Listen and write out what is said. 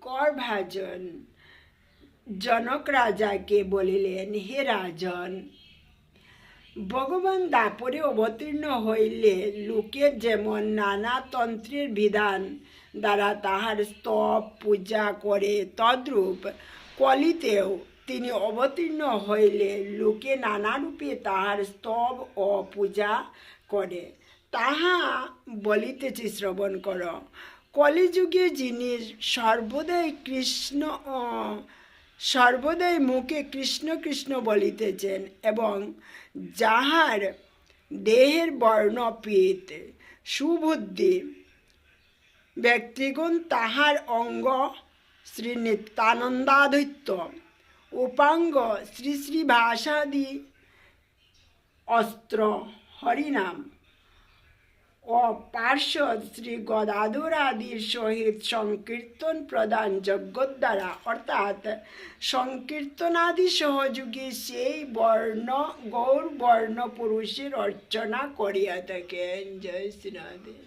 কর ভাজন। জনক রাজাকে বলিলেন, হে রাজন, ভগবান দাপরে অবতীর্ণ হইলে লোকের যেমন নানা তন্ত্রের বিধান দ্বারা তাহার স্তব পূজা করে, তদ্রূপ কলিতেও তিনি অবতীর্ণ হইলে লোকে নানারূপে তাহার স্তব ও পূজা করে। তাহা বলিতেছি, শ্রবণ কর। কলিযুগে যিনি সর্বদাই মুখে কৃষ্ণ কৃষ্ণ বলিতেছেন এবং যাহার দেহের বর্ণপীত সুবুদ্ধি ব্যক্তিগণ তাহার অঙ্গ শ্রী নিত্যানন্দাধৈত্য, উপাঙ্গ শ্রী শ্রী ভাষাদি অস্ত্র হরিনাম ও পার্শ্বদ শ্রী গদাধর আদির সহিত সংকীর্তন প্রদান যজ্ঞদ্বারা অর্থাৎ সংকীর্তনাদি সহযোগী সেই গৌর বর্ণ পুরুষের অর্চনা করিয়া থাকেন। জয় শ্রীরাধে।